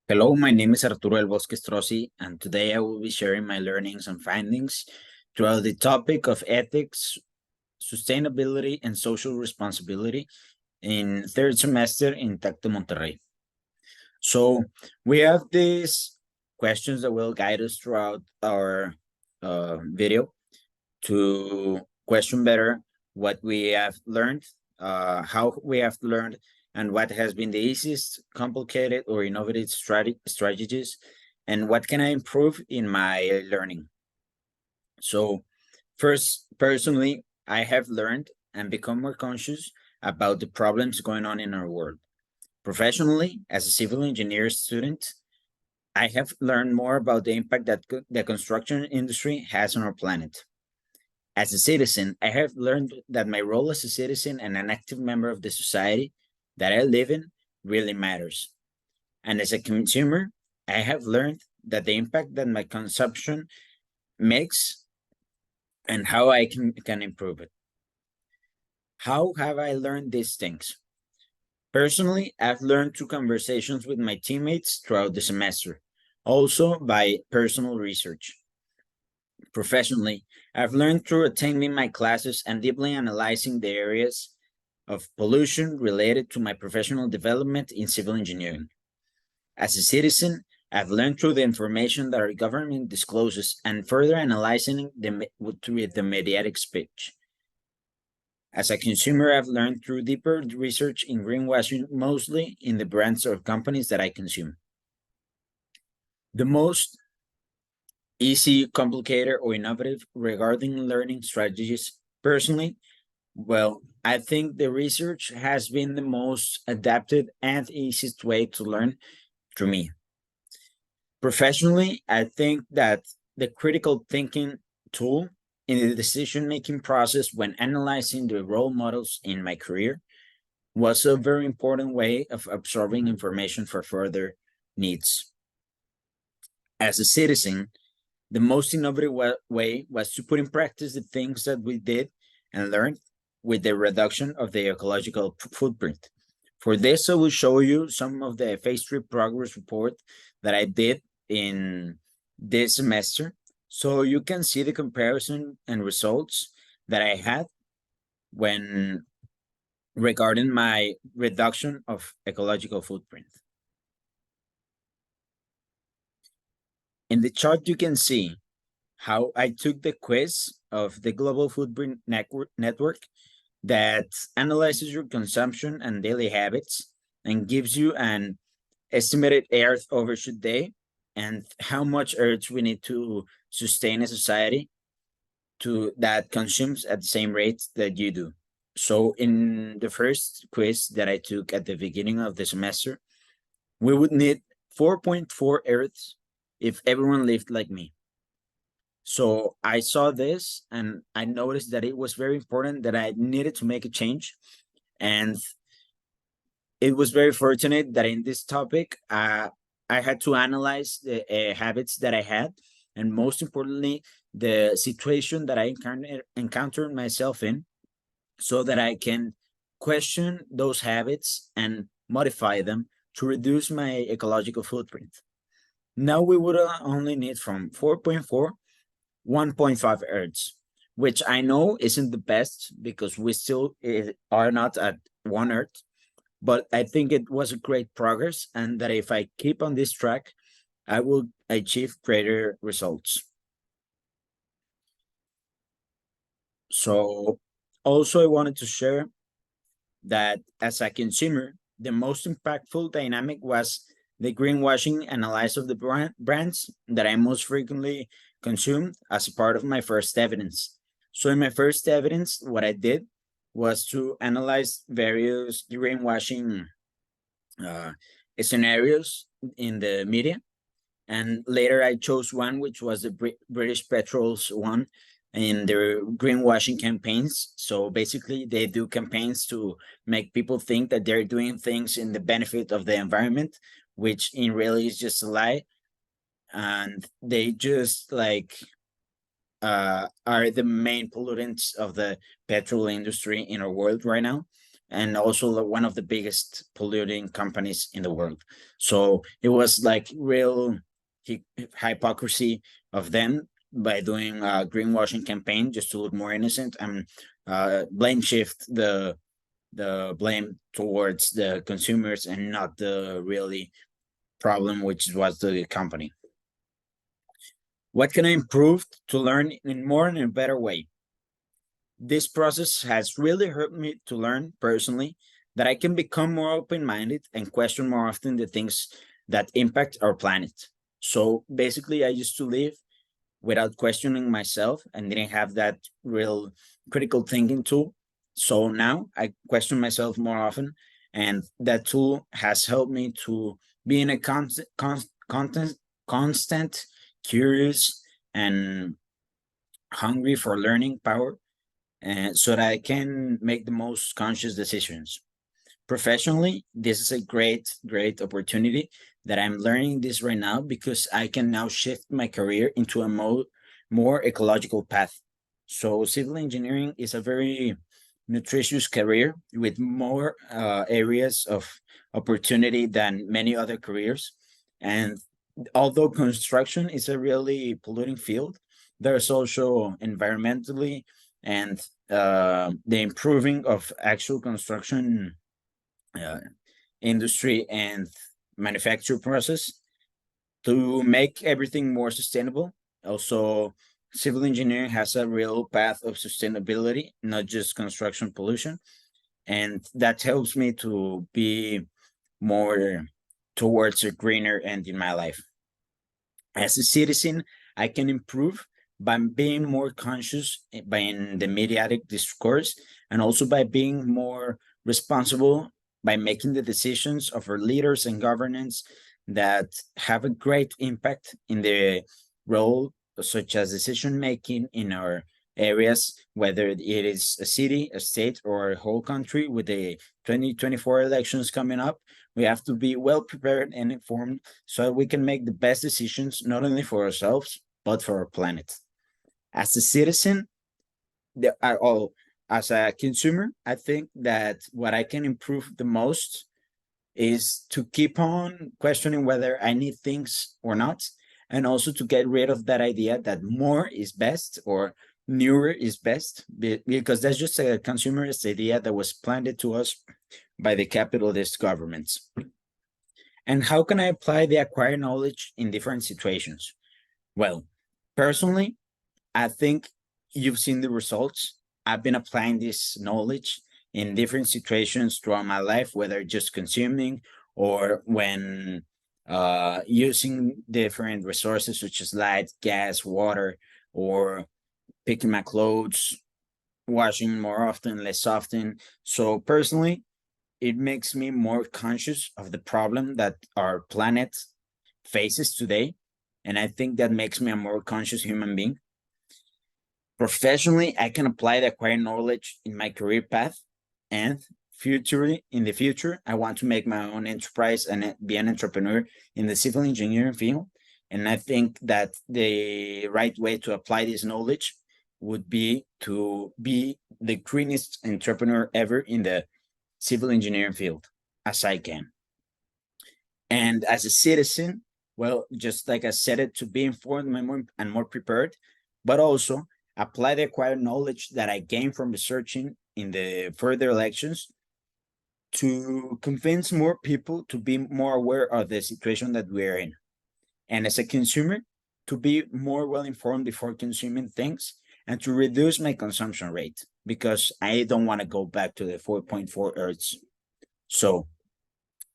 Hello, my name is Arturo El Bosque Strozzi, and today I will be sharing my learnings and findings throughout the topic of ethics, sustainability, and social responsibility in third semester in Tec de Monterrey. So we have these questions that will guide us throughout our video to question better what we have learned, how we have learned, and what has been the easiest, complicated, or innovative strategies, and what can I improve in my learning. So, first, personally, I have learned and become more conscious about the problems going on in our world. Professionally, as a civil engineer student, I have learned more about the impact that the construction industry has on our planet. As a citizen, I have learned that my role as a citizen and an active member of the society that I live in really matters. And as a consumer, I have learned that the impact that my consumption makes and how I can improve it. How have I learned these things? Personally, I've learned through conversations with my teammates throughout the semester, also by personal research. Professionally, I've learned through attending my classes and deeply analyzing the areas of pollution related to my professional development in civil engineering. As a citizen, I've learned through the information that our government discloses and further analyzing with the mediatic speech. As a consumer, I've learned through deeper research in greenwashing, mostly in the brands or companies that I consume. The most easy, complicated, or innovative regarding learning strategies, personally, well, I think the research has been the most adapted and easiest way to learn through me. Professionally, I think that the critical thinking tool in the decision making process when analyzing the role models in my career was a very important way of absorbing information for further needs. As a citizen, the most innovative way was to put in practice the things that we did and learned with the reduction of the ecological footprint. For this, I will show you some of the phase 3 progress report that I did in this semester. So you can see the comparison and results that I had when regarding my reduction of ecological footprint. In the chart, you can see how I took the quiz of the Global Footprint Network that analyzes your consumption and daily habits and gives you an estimated Earth overshoot day and how much Earth we need to sustain a society that consumes at the same rate that you do. So in the first quiz that I took at the beginning of the semester, we would need 4.4 Earths if everyone lived like me. So I saw this and I noticed that it was very important that I needed to make a change. And it was very fortunate that in this topic, I had to analyze the habits that I had. And most importantly, the situation that I encountered myself in so that I can question those habits and modify them to reduce my ecological footprint. Now we would only need from 4.4 1.5 Earths, which I know isn't the best because we still are not at 1 Earth, but I think it was a great progress and that if I keep on this track, I will achieve greater results. So also I wanted to share that as a consumer, the most impactful dynamic was the greenwashing analysis of the brands that I most frequently consumed as a part of my first evidence. So in my first evidence, what I did was to analyze various greenwashing scenarios in the media. And later I chose one, which was the British Petrol's one in their greenwashing campaigns. So basically they do campaigns to make people think that they're doing things in the benefit of the environment, which in reality is just a lie. And they just like are the main pollutants of the petrol industry in our world right now. and also one of the biggest polluting companies in the world. So it was like real hypocrisy of them by doing a greenwashing campaign just to look more innocent and blame shift the blame towards the consumers and not the really problem, which was the company. What can I improve to learn in more and in a better way? This process has really helped me to learn personally that I can become more open-minded and question more often the things that impact our planet. So basically, I used to live without questioning myself and didn't have that real critical thinking tool. So now I question myself more often, and that tool has helped me to be in a constant, curious, and hungry for learning power, and so that I can make the most conscious decisions. Professionally, this is a great opportunity that I'm learning this right now because I can now shift my career into a more ecological path. So civil engineering is a very nutritious career with more areas of opportunity than many other careers. And although construction is a really polluting field, there's also environmentally and the improving of actual construction uh, industry and manufacture process to make everything more sustainable. Also, civil engineering has a real path of sustainability, not just construction pollution. And that helps me to be more towards a greener end in my life. As a citizen, I can improve by being more conscious by in the mediatic discourse and also by being more responsible by making the decisions of our leaders and governance that have a great impact in the role, such as decision making in our areas, whether it is a city, a state, or a whole country. With the 2024 elections coming up, we have to be well prepared and informed so we can make the best decisions, not only for ourselves, but for our planet. As a citizen, there are all as a consumer, I think that what I can improve the most is to keep on questioning whether I need things or not, and also to get rid of that idea that more is best or newer is best, because that's just a consumerist idea that was planted to us by the capitalist governments. And how can I apply the acquired knowledge in different situations? Well, personally, I think you've seen the results. I've been applying this knowledge in different situations throughout my life, whether just consuming or when using different resources such as light, gas, water, or picking my clothes, washing more often, less often. So personally, it makes me more conscious of the problem that our planet faces today. And I think that makes me a more conscious human being. Professionally, I can apply the acquired knowledge in my career path, and in the future, I want to make my own enterprise and be an entrepreneur in the civil engineering field. And I think that the right way to apply this knowledge would be to be the greenest entrepreneur ever in the civil engineering field as I can. And as a citizen, well, just like I said it, to be informed and more prepared, but also apply the acquired knowledge that I gained from researching in the further elections to convince more people to be more aware of the situation that we're in. And as a consumer, to be more well informed before consuming things and to reduce my consumption rate because I don't want to go back to the 4.4 Earths. So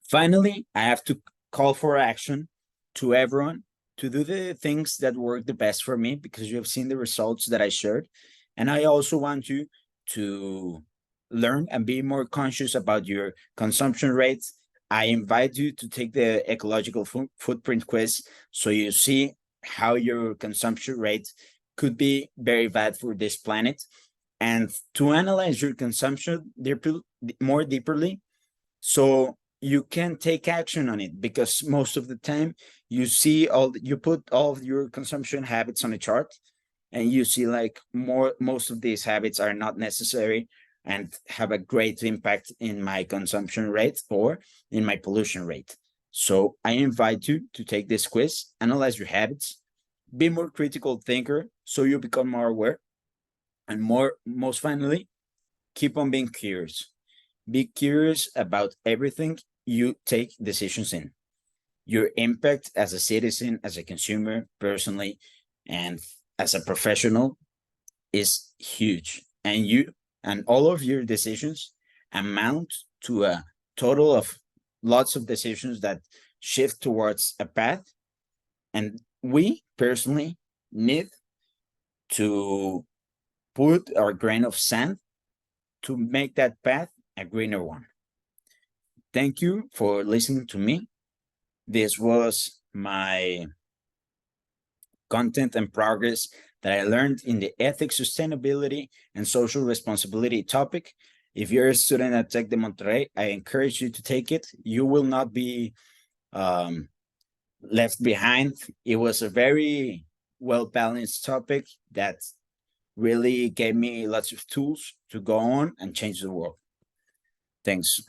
finally, I have to call for action to everyone to do the things that work the best for me because you have seen the results that I shared. And I also want you to learn and be more conscious about your consumption rates. I invite you to take the ecological footprint quiz so you see how your consumption rate could be very bad for this planet. And to analyze your consumption more deeply, so you can take action on it, because most of the time you put all of your consumption habits on a chart and you see like most of these habits are not necessary and have a great impact in my consumption rate or in my pollution rate. So I invite you to take this quiz, analyze your habits, be more critical thinker so you become more aware, and most finally, keep on being curious. Be curious about everything you take decisions in. Your impact as a citizen, as a consumer, personally, and as a professional is huge. And all of your decisions amount to a total of lots of decisions that shift towards a path. And we personally need to put our grain of sand to make that path a greener one. Thank you for listening to me. This was my content and progress that I learned in the ethics, sustainability, and social responsibility topic. If you're a student at Tec de Monterrey, I encourage you to take it. You will not be left behind. It was a very well-balanced topic that really gave me lots of tools to go on and change the world. Thanks.